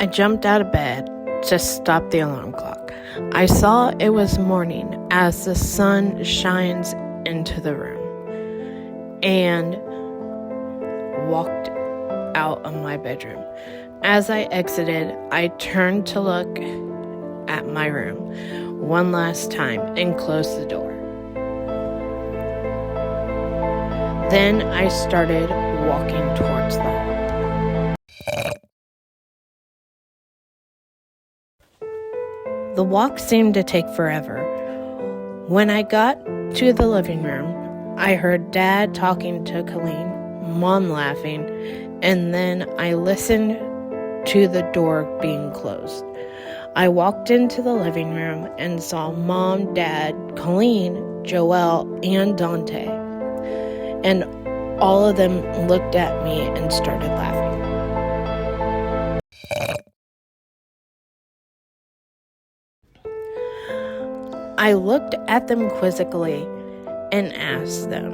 I jumped out of bed to stop the alarm clock. I saw it was morning as the sun shines into the room and walked out of my bedroom. As I exited, I turned to look at my room one last time and closed the door. Then I started walking towards the hall. The walk seemed to take forever. When I got to the living room, I heard Dad talking to Colleen, Mom laughing, and then I listened to the door being closed. I walked into the living room and saw Mom, Dad, Colleen, Joelle, and Dante. And all of them looked at me and started laughing. I looked at them quizzically and asked them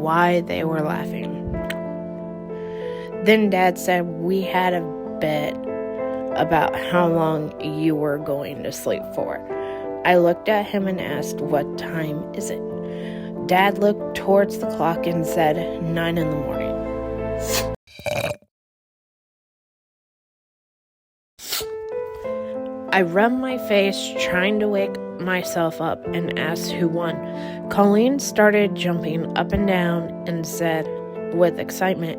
why they were laughing. Then Dad said we had a bet about how long you were going to sleep for. I looked at him and asked, "What time is it?" Dad looked towards the clock and said, 9 in the morning. I rubbed my face trying to wake myself up and asked who won. Colleen started jumping up and down and said with excitement,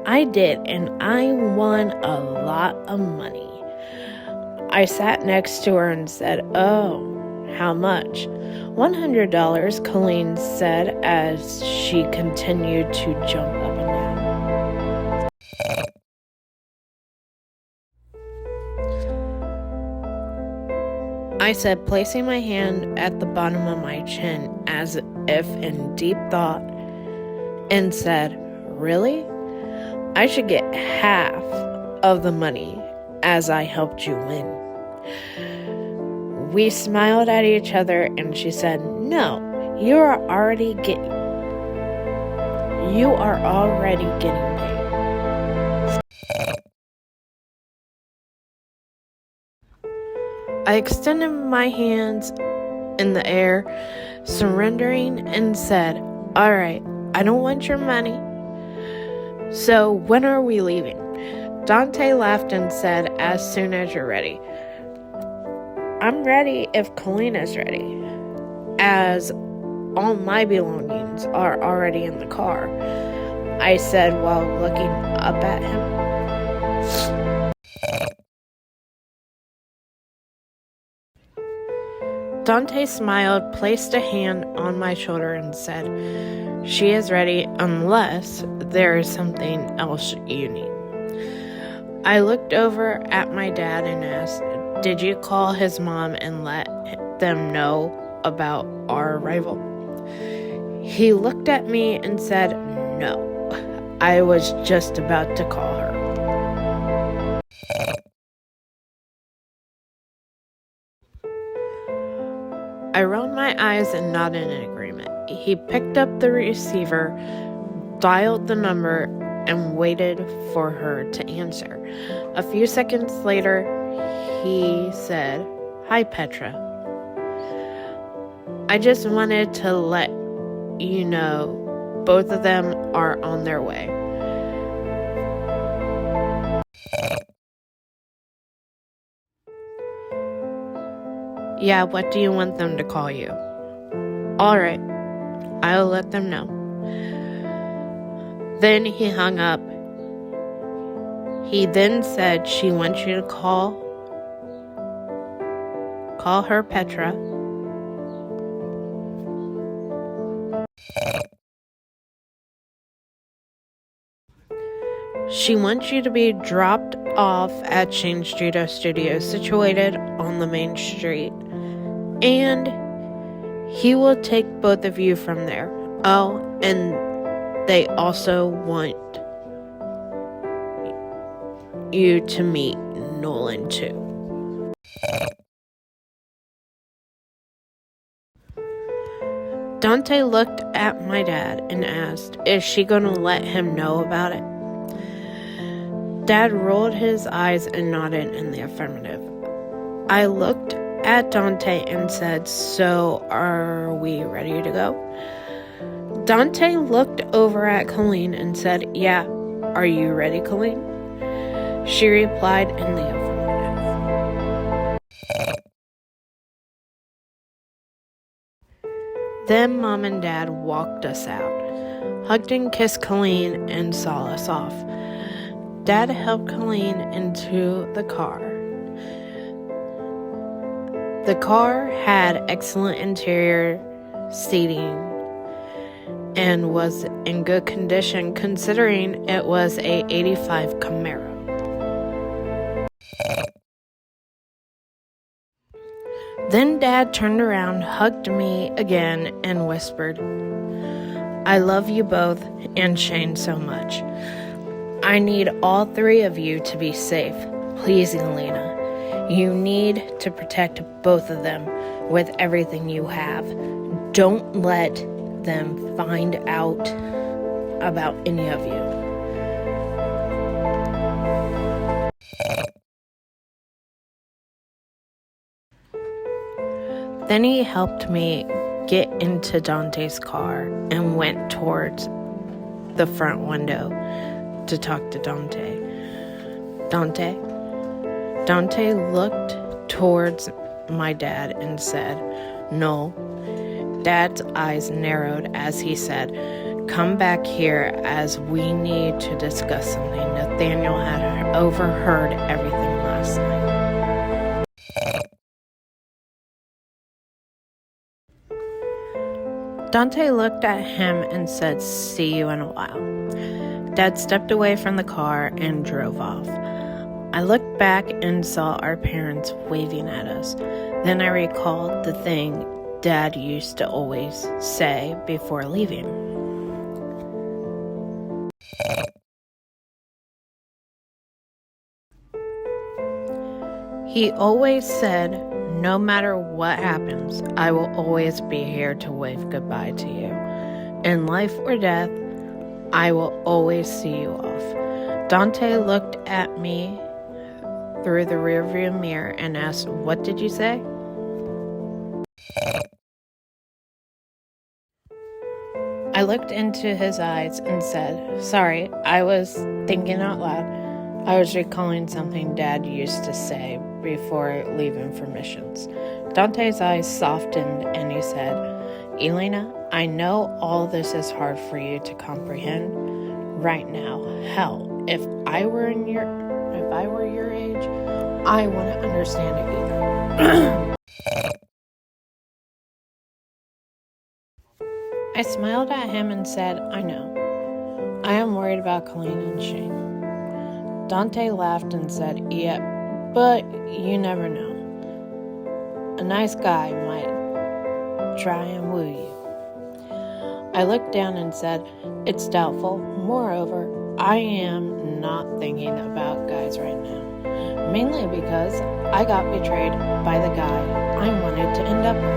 "I did, and I won a lot of money." I sat next to her and said, "Oh, how much?" $100, Colleen said as she continued to jump up and down. I said, placing my hand at the bottom of my chin as if in deep thought, and said, "Really? I should get half of the money as I helped you win." We smiled at each other and she said, "No, you are already getting paid." I extended my hands in the air, surrendering, and said, "All right, I don't want your money. So when are we leaving?" Dante laughed and said, "As soon as you're ready." "I'm ready if Colleen is ready, as all my belongings are already in the car," I said while looking up at him. Dante smiled, placed a hand on my shoulder, and said, "She is ready unless there is something else you need." I looked over at my dad and asked, "Did you call his mom and let them know about our arrival?" He looked at me and said, "No, I was just about to call her." I rolled my eyes and nodded in agreement. He picked up the receiver, dialed the number, and waited for her to answer. A few seconds later, he said, "Hi, Petra. I just wanted to let you know both of them are on their way." "Yeah, what do you want them to call you?" "All right, I'll let them know." Then he hung up. He then said, "She wants you to call her Petra. She wants you to be dropped off at Change Judo Studios, situated on the main street, and he will take both of you from there. Oh, and they also want you to meet Nolan too." Dante looked at my dad and asked, "Is she going to let him know about it?" Dad rolled his eyes and nodded in the affirmative. I looked at Dante and said, "So, are we ready to go?" Dante looked over at Colleen and said, "Yeah, are you ready, Colleen?" She replied in the affirmative. Then Mom and Dad walked us out, hugged and kissed Colleen, and saw us off. Dad helped Colleen into the car. The car had excellent interior seating and was in good condition considering it was a '85 Camaro. Then Dad turned around, hugged me again, and whispered, "I love you both and Shane so much. I need all three of you to be safe. Please, Elena, you need to protect both of them with everything you have. Don't let them find out about any of you." Then he helped me get into Dante's car and went towards the front window to talk to Dante. Dante looked towards my dad and said, "No." Dad's eyes narrowed as he said, "Come back here as we need to discuss something." Nathaniel had overheard everything last night. Dante looked at him and said, "See you in a while." Dad stepped away from the car and drove off. I looked back and saw our parents waving at us. Then I recalled the thing Dad used to always say before leaving. He always said, "No matter what happens, I will always be here to wave goodbye to you. In life or death, I will always see you off." Dante looked at me through the rearview mirror and asked, "What did you say?" I looked into his eyes and said, "Sorry, I was thinking out loud. I was recalling something Dad used to say before leaving for missions." Dante's eyes softened and he said, "Elena, I know all this is hard for you to comprehend right now. Hell, if I were your age, I wouldn't understand it either." I smiled at him and said, "I know. I am worried about Colleen and Shane." Dante laughed and said, "Yeah, but you never know. A nice guy might try and woo you." I looked down and said, "It's doubtful. Moreover, I am not thinking about guys right now. Mainly because I got betrayed by the guy I wanted to end up with."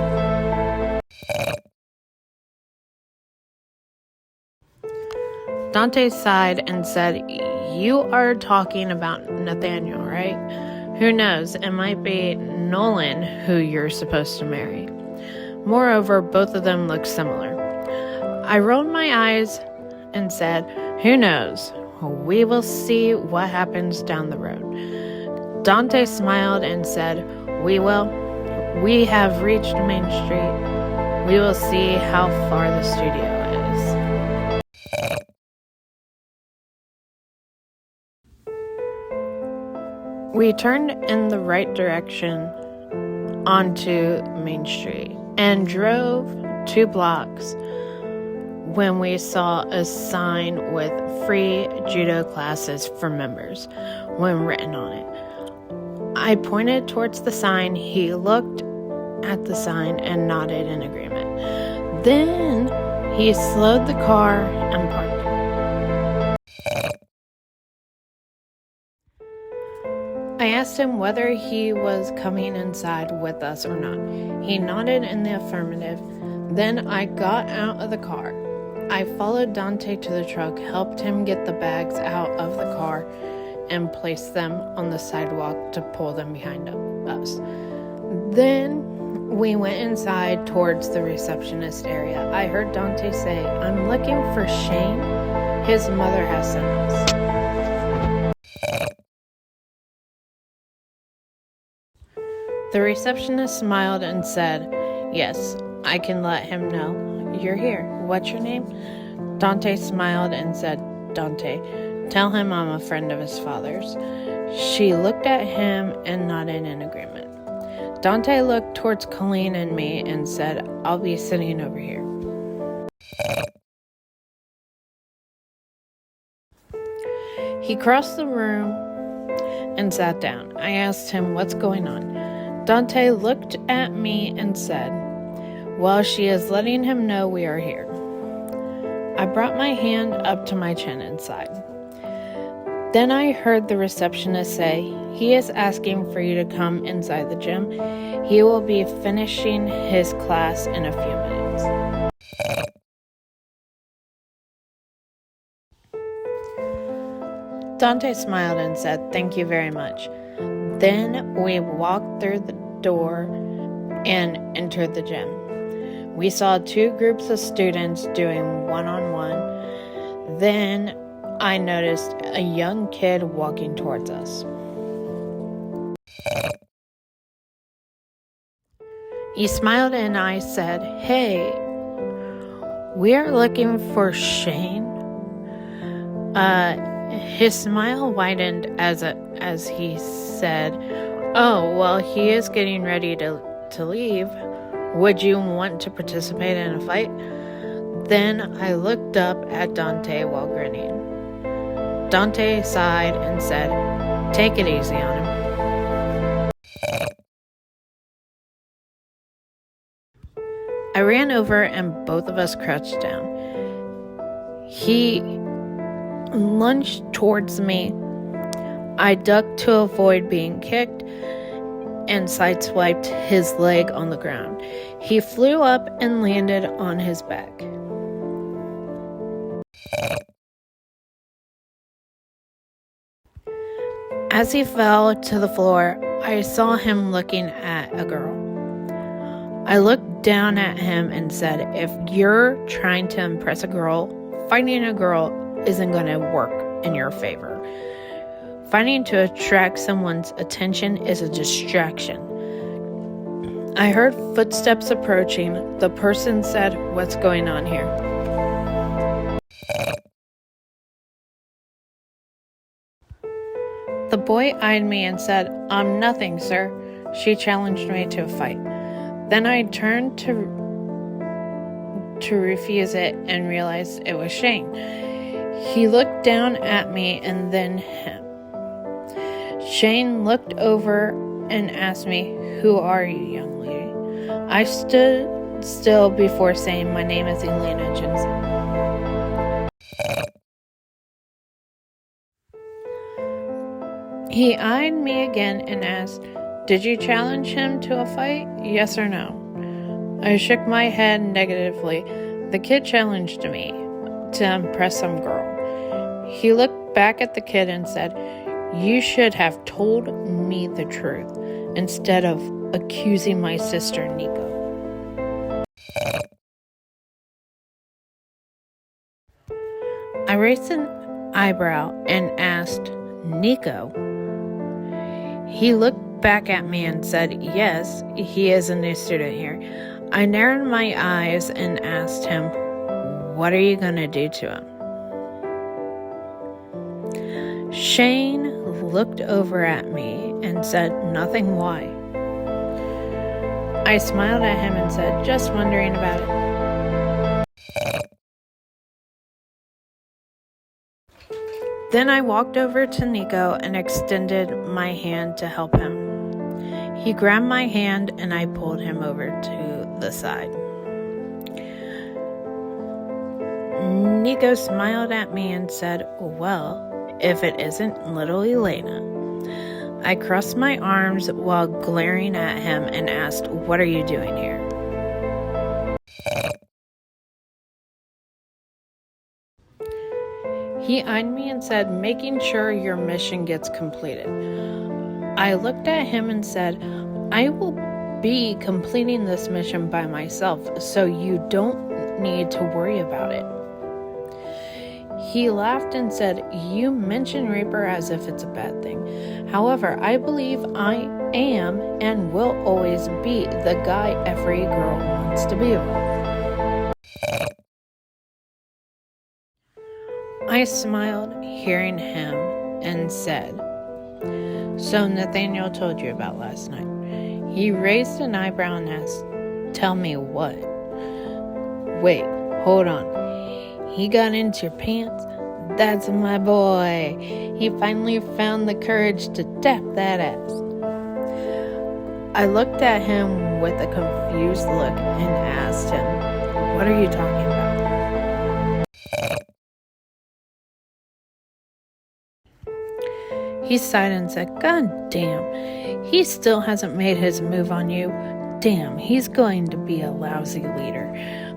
Dante sighed and said, "You are talking about Nathaniel, right? Who knows, it might be Nolan who you're supposed to marry. Moreover, both of them look similar." I rolled my eyes and said, "Who knows? We will see what happens down the road." Dante smiled and said, "We will. We have reached Main Street. We will see how far the studio is." We turned in the right direction onto Main Street and drove 2 blocks when we saw a sign with free judo classes for members when written on it. I pointed towards the sign. He looked at the sign and nodded in agreement. Then he slowed the car and parked. I asked him whether he was coming inside with us or not. He nodded in the affirmative. Then I got out of the car. I followed Dante to the truck, helped him get the bags out of the car, and placed them on the sidewalk to pull them behind us. Then we went inside towards the receptionist area. I heard Dante say, "I'm looking for Shane. His mother has sent us." The receptionist smiled and said, "Yes, I can let him know you're here. What's your name?" Dante smiled and said, "Dante. Tell him I'm a friend of his father's." She looked at him and nodded in agreement. Dante looked towards Colleen and me and said, "I'll be sitting over here." He crossed the room and sat down. I asked him what's going on. Dante looked at me and said, "Well, she is letting him know we are here." I brought my hand up to my chin and sighed. Then I heard the receptionist say, "He is asking for you to come inside the gym. He will be finishing his class in a few minutes." Dante smiled and said, "Thank you very much." Then we walked through the door and entered the gym. We saw two groups of students doing one-on-one. Then I noticed a young kid walking towards us. He smiled and I said, "Hey, we are looking for Shane." His smile widened as he said, "Oh, well, he is getting ready to leave. Would you want to participate in a fight?" Then I looked up at Dante while grinning. Dante sighed and said, "Take it easy on him." I ran over and both of us crouched down. He lunged towards me. I ducked to avoid being kicked and sideswiped his leg on the ground. He flew up and landed on his back. As he fell to the floor, I saw him looking at a girl. I looked down at him and said, "If you're trying to impress a girl, fighting a girl isn't going to work in your favor. Fighting to attract someone's attention is a distraction." I heard footsteps approaching. The person said, "What's going on here?" The boy eyed me and said, Nothing, sir." She challenged me to a fight. Then I turned to refuse it and realized it was Shane. He looked down at me and then him. Shane looked over and asked me, "Who are you, young lady?" I stood still before saying, "My name is Elena Jenson." He eyed me again and asked, "Did you challenge him to a fight? Yes or no?" I shook my head negatively. The kid challenged me to impress some girl. He looked back at the kid and said, "You should have told me the truth instead of accusing my sister Nico." I raised an eyebrow and asked, "Nico?" He looked back at me and said, "Yes, he is a new student here." I narrowed my eyes and asked him, "What are you going to do to him?" Shane looked over at me and said, "Nothing, why?" I smiled at him and said, "Just wondering about it." Then I walked over to Nico and extended my hand to help him. He grabbed my hand and I pulled him over to the side. Nico smiled at me and said, "Well, if it isn't little Elena." I crossed my arms while glaring at him and asked, "What are you doing here?" He eyed me and said, making sure your mission gets completed. I looked at him and said, I will be completing this mission by myself, so you don't need to worry about it. He laughed and said, you mention Reaper as if it's a bad thing. However, I believe I am and will always be the guy every girl wants to be with. I smiled, hearing him, and said, so Nathaniel told you about last night. He raised an eyebrow and asked, tell me what? Wait, hold on. He got into your pants? That's my boy. He finally found the courage to tap that ass. I looked at him with a confused look and asked him, what are you talking about? He sighed and said, God damn, he still hasn't made his move on you. Damn, he's going to be a lousy leader.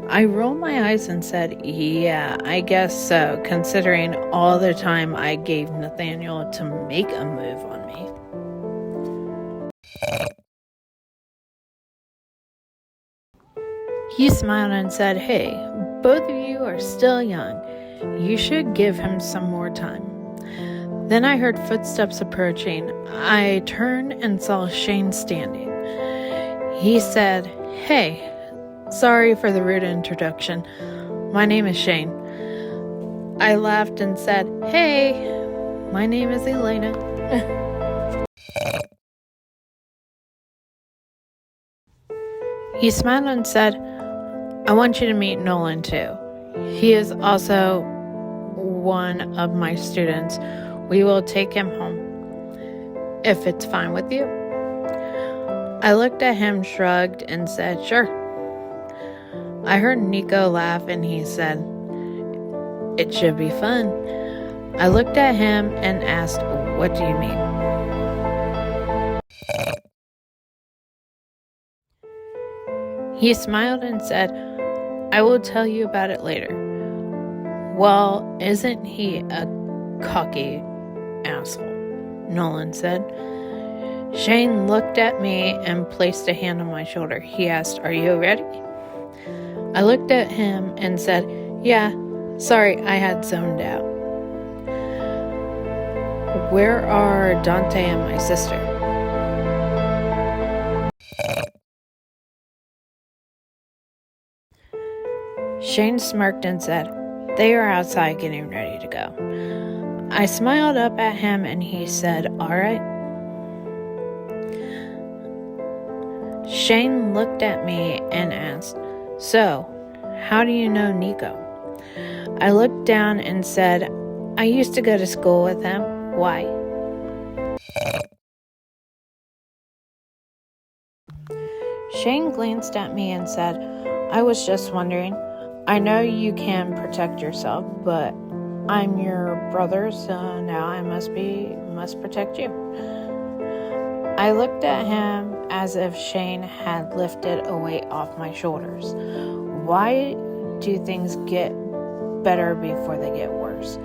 I rolled my eyes and said, yeah, I guess so, considering all the time I gave Nathaniel to make a move on me. He smiled and said, hey, both of you are still young. You should give him some more time. Then I heard footsteps approaching. I turned and saw Shane standing. He said, hey, sorry for the rude introduction. My name is Shane. I laughed and said, hey, my name is Elena. He smiled and said, I want you to meet Nolan too. He is also one of my students. We will take him home, if it's fine with you. I looked at him, shrugged, and said, sure. I heard Nico laugh and he said, it should be fun. I looked at him and asked, what do you mean? He smiled and said, I will tell you about it later. Well, isn't he a cocky asshole? Nolan said. Shane looked at me and placed a hand on my shoulder. He asked, are you ready? I looked at him and said, yeah, sorry, I had zoned out. Where are Dante and my sister? Shane smirked and said, they are outside getting ready to go. I smiled up at him and he said, all right. Shane looked at me and asked, so, how do you know Nico? I looked down and said, I used to go to school with him. Why? Shane glanced at me and said, I was just wondering. I know you can protect yourself, but I'm your brother, so now I must protect you. I looked at him as if Shane had lifted a weight off my shoulders. Why do things get better before they get worse?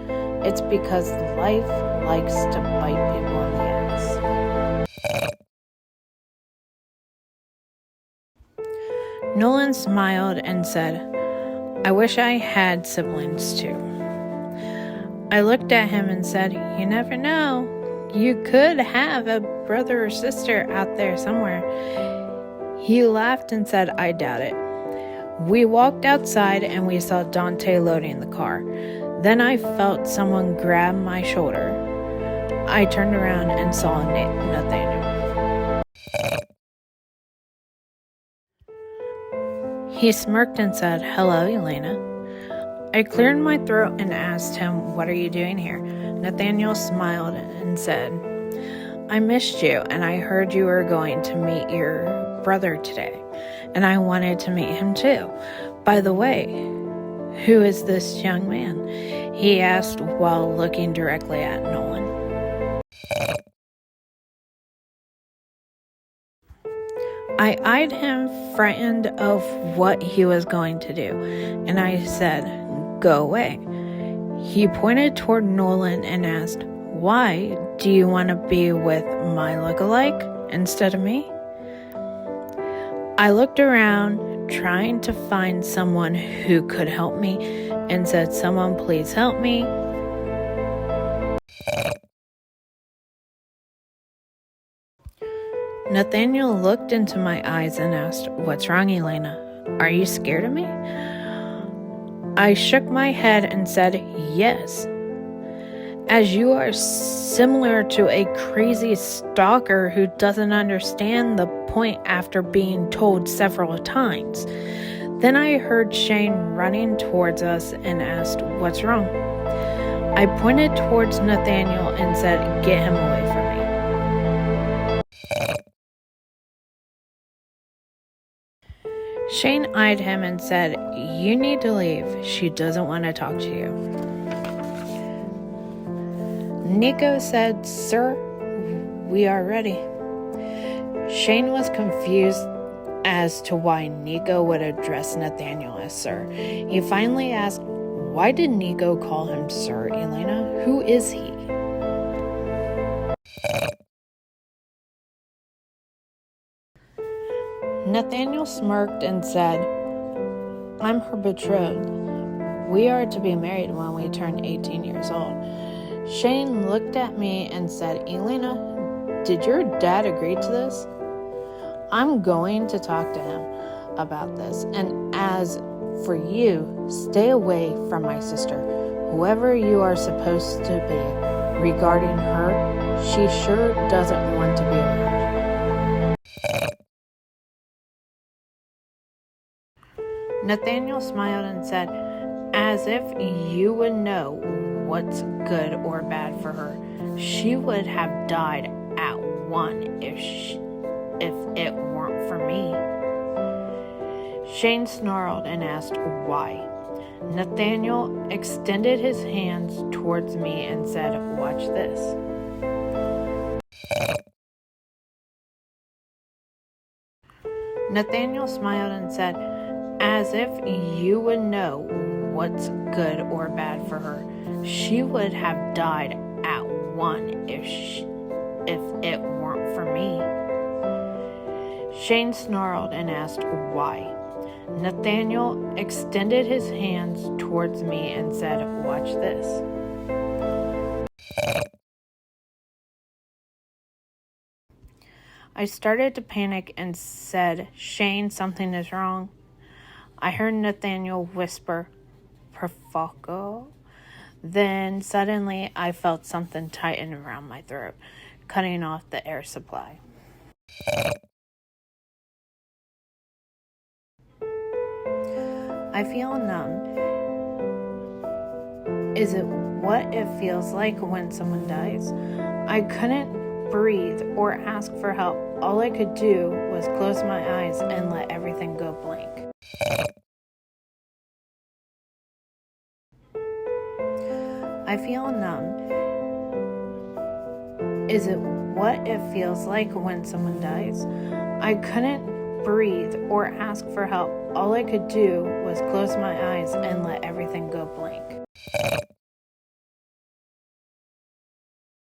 It's because life likes to bite people in the ass. Nolan smiled and said, I wish I had siblings too. I looked at him and said, you never know. You could have a brother or sister out there somewhere. He laughed and said, I doubt it. We walked outside and we saw Dante loading the car. Then I felt someone grab my shoulder. I turned around and saw Nathaniel. He smirked and said, hello, Elena. I cleared my throat and asked him, what are you doing here? Nathaniel smiled and said, I missed you and I heard you were going to meet your brother today, and I wanted to meet him too. By the way, who is this young man? He asked while looking directly at Nolan. I eyed him, frightened of what he was going to do, and I said, go away. He pointed toward Nolan and asked, "Why? Do you want to be with my lookalike instead of me?" I looked around, trying to find someone who could help me, and said, "Someone please help me." Nathaniel looked into my eyes and asked, "What's wrong, Elena? Are you scared of me?" I shook my head and said, "Yes. As you are similar to a crazy stalker who doesn't understand the point after being told several times." Then I heard Shane running towards us and asked, "What's wrong?" I pointed towards Nathaniel and said, "Get him away from me." Shane eyed him and said, "You need to leave. She doesn't want to talk to you." Nico said, "Sir, we are ready." Shane was confused as to why Nico would address Nathaniel as sir. He finally asked, "Why did Nico call him Sir, Elena? Who is he?" Nathaniel smirked and said, "I'm her betrothed. We are to be married when we turn 18 years old." Shane looked at me and said, "Elena, did your dad agree to this? I'm going to talk to him about this. And as for you, stay away from my sister. Whoever you are supposed to be regarding her, she sure doesn't want to be around." Nathaniel smiled and said, "As if you would know what's good or bad for her. She would have died at one if it weren't for me." Shane snarled and asked, "Why?" Nathaniel extended his hands towards me and said, "Watch this." Nathaniel smiled and said, "As if you would know what's good or bad for her. She would have died at one if it weren't for me." Shane snarled and asked, "Why?" Nathaniel extended his hands towards me and said, "Watch this." I started to panic and said, "Shane, something is wrong." I heard Nathaniel whisper, "Profoco." Then suddenly I felt something tighten around my throat, cutting off the air supply. I feel numb. Is it what it feels like when someone dies? I couldn't breathe or ask for help. All I could do was close my eyes and let everything go blank. I feel numb. Is it what it feels like when someone dies? I couldn't breathe or ask for help. All I could do was close my eyes and let everything go blank.